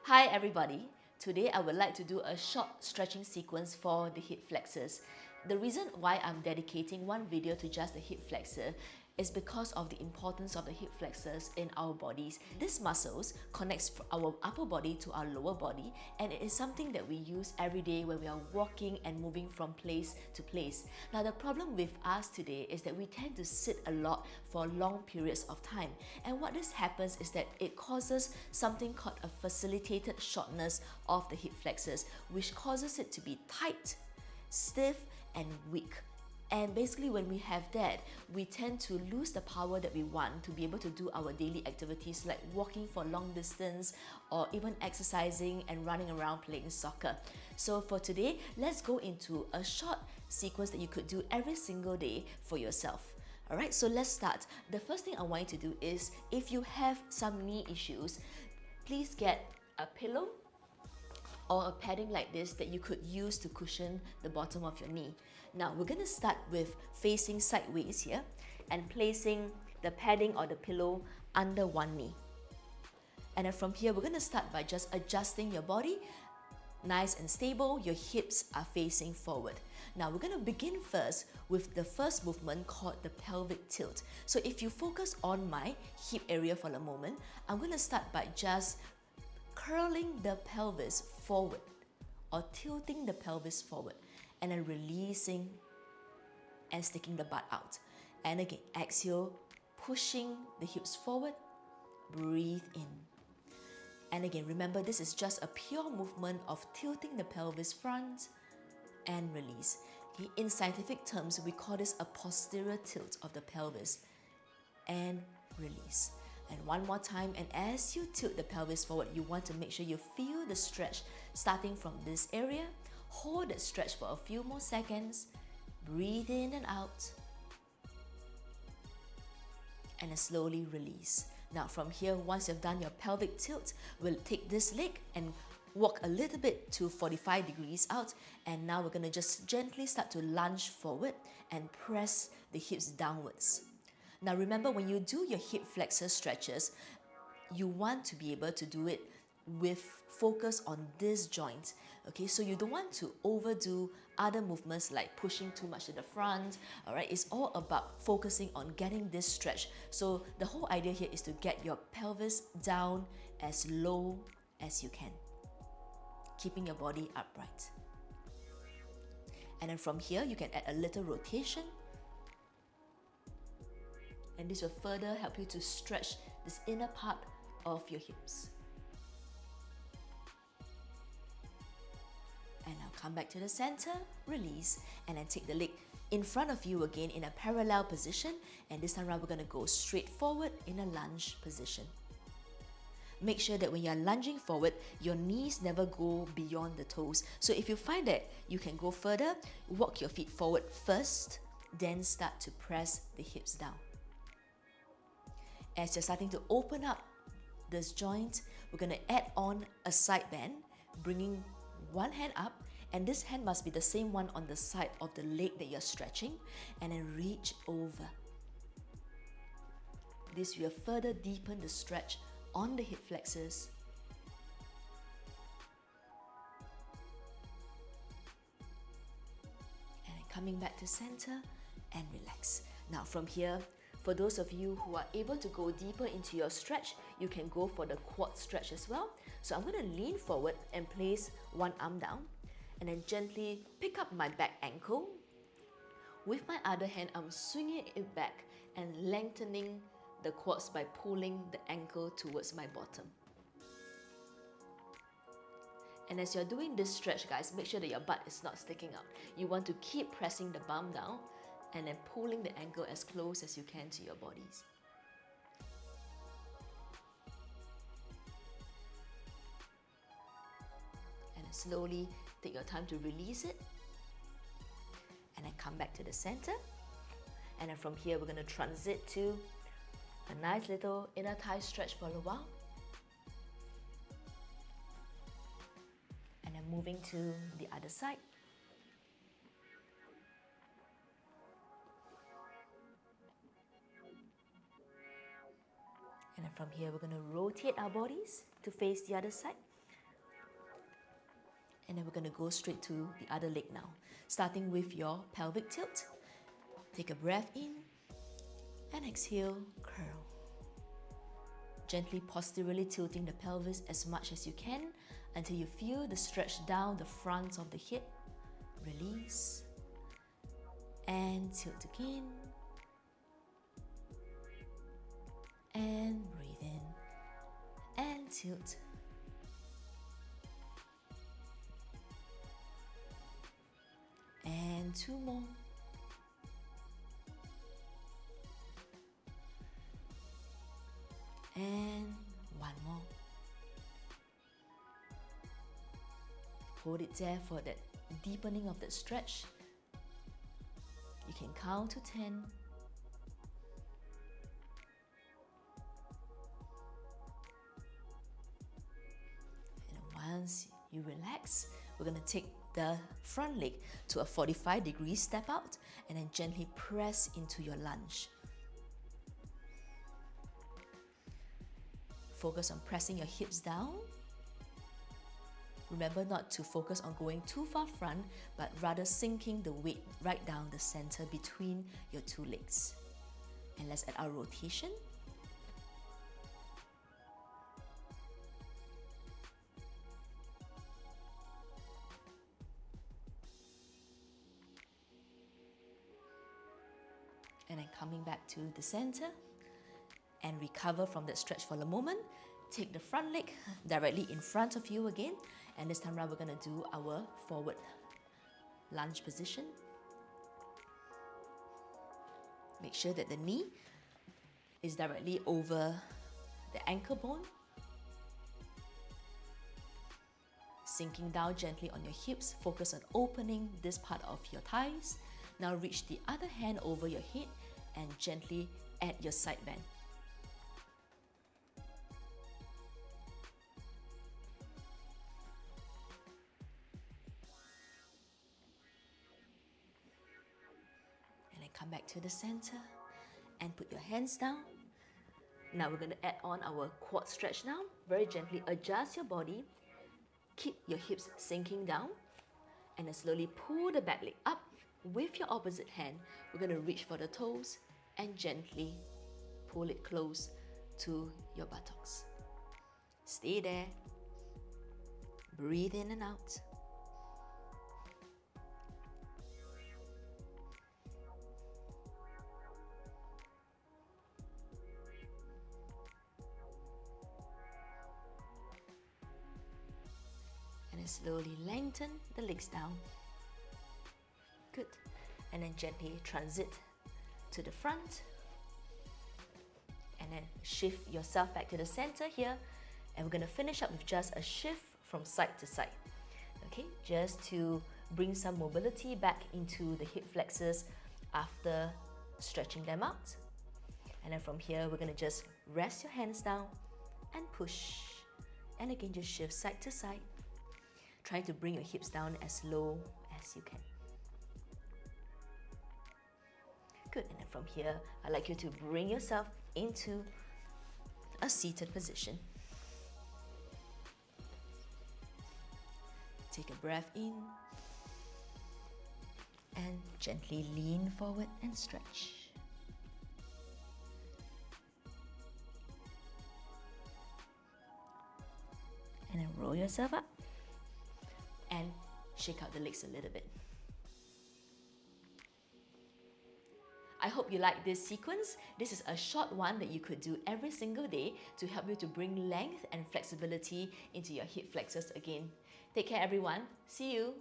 Hi everybody, today I would like to do a short stretching sequence for the hip flexors. The reason why I'm dedicating one video to just the hip flexor is because of the importance of the hip flexors in our bodies. These muscles connects our upper body to our lower body, and it is something that we use every day when we are walking and moving from place to place. Now the problem with us today is that we tend to sit a lot for long periods of time, and what this happens is that it causes something called a facilitated shortness of the hip flexors, which causes it to be tight, stiff and weak. And basically when we have that, we tend to lose the power that we want to be able to do our daily activities like walking for long distance or even exercising and running around playing soccer. So for today, let's go into a short sequence that you could do every single day for yourself. Alright, so let's start. The first thing I want you to do is, if you have some knee issues, please get a pillow or a padding like this that you could use to cushion the bottom of your knee. Now we're going to start with facing sideways here and placing the padding or the pillow under one knee. And then from here we're going to start by just adjusting your body nice and stable. Your hips are facing forward. Now we're going to begin first with the first movement called the pelvic tilt. So if you focus on my hip area for a moment, I'm going to start by just curling the pelvis forward or tilting the pelvis forward, and then releasing and sticking the butt out. And again, exhale, pushing the hips forward, breathe in. And again, remember this is just a pure movement of tilting the pelvis front and release. Okay, in scientific terms, we call this a posterior tilt of the pelvis and release. And one more time, and as you tilt the pelvis forward, you want to make sure you feel the stretch starting from this area. Hold that stretch for a few more seconds. Breathe in and out. And then slowly release. Now from here, once you've done your pelvic tilt, we'll take this leg and walk a little bit to 45 degrees out. And now we're going to just gently start to lunge forward and press the hips downwards. Now remember, when you do your hip flexor stretches, you want to be able to do it with focus on this joint. Okay, so you don't want to overdo other movements like pushing too much to the front. Alright, it's all about focusing on getting this stretch. So the whole idea here is to get your pelvis down as low as you can, keeping your body upright. And then from here, you can add a little rotation. And this will further help you to stretch this inner part of your hips. And now come back to the center, release, and then take the leg in front of you again in a parallel position. And this time around, we're going to go straight forward in a lunge position. Make sure that when you're lunging forward, your knees never go beyond the toes. So if you find that you can go further, walk your feet forward first, then start to press the hips down. As you're starting to open up this joint, we're going to add on a side bend, bringing one hand up, and this hand must be the same one on the side of the leg that you're stretching, and then reach over. This will further deepen the stretch on the hip flexors. And then coming back to center and relax. Now from here, for those of you who are able to go deeper into your stretch, you can go for the quad stretch as well. So I'm going to lean forward and place one arm down, and then gently pick up my back ankle. With my other hand, I'm swinging it back and lengthening the quads by pulling the ankle towards my bottom. And as you're doing this stretch, guys, make sure that your butt is not sticking out. You want to keep pressing the bum down and then pulling the ankle as close as you can to your bodies. And then slowly take your time to release it. And then come back to the center. And then from here, we're going to transit to a nice little inner thigh stretch for a while. And then moving to the other side. And then from here, we're going to rotate our bodies to face the other side. And then we're going to go straight to the other leg now. Starting with your pelvic tilt. Take a breath in and exhale, curl. Gently posteriorly tilting the pelvis as much as you can until you feel the stretch down the front of the hip. Release and tilt again. And breathe in and tilt. And 2 more. And 1 more. Hold it there for that deepening of that stretch. You can count to 10. And once you relax, we're going to take the front leg to a 45-degree step out and then gently press into your lunge. Focus on pressing your hips down. Remember not to focus on going too far front, but rather sinking the weight right down the center between your 2 legs. And let's add our rotation. And then coming back to the center and recover from that stretch for a moment. Take the front leg directly in front of you again, and this time around we're going to do our forward lunge position. Make sure that the knee is directly over the ankle bone. Sinking down gently on your hips, focus on opening this part of your thighs. Now reach the other hand over your head and gently add your side bend. Come back to the center and put your hands down. Now we're going to add on our quad stretch now. Very gently adjust your body. Keep your hips sinking down. And then slowly pull the back leg up. With your opposite hand, we're going to reach for the toes and gently pull it close to your buttocks. Stay there. Breathe in and out. Slowly lengthen the legs down. Good. And then gently transit to the front. And then shift yourself back to the center here. And we're going to finish up with just a shift from side to side. Okay, just to bring some mobility back into the hip flexors after stretching them out. And then from here, we're going to just rest your hands down and push. And again, just shift side to side. Trying to bring your hips down as low as you can. Good, and then from here, I'd like you to bring yourself into a seated position. Take a breath in and gently lean forward and stretch. And then roll yourself up. And shake out the legs a little bit. I hope you like this sequence. This is a short one that you could do every single day to help you to bring length and flexibility into your hip flexors again. Take care everyone. See you.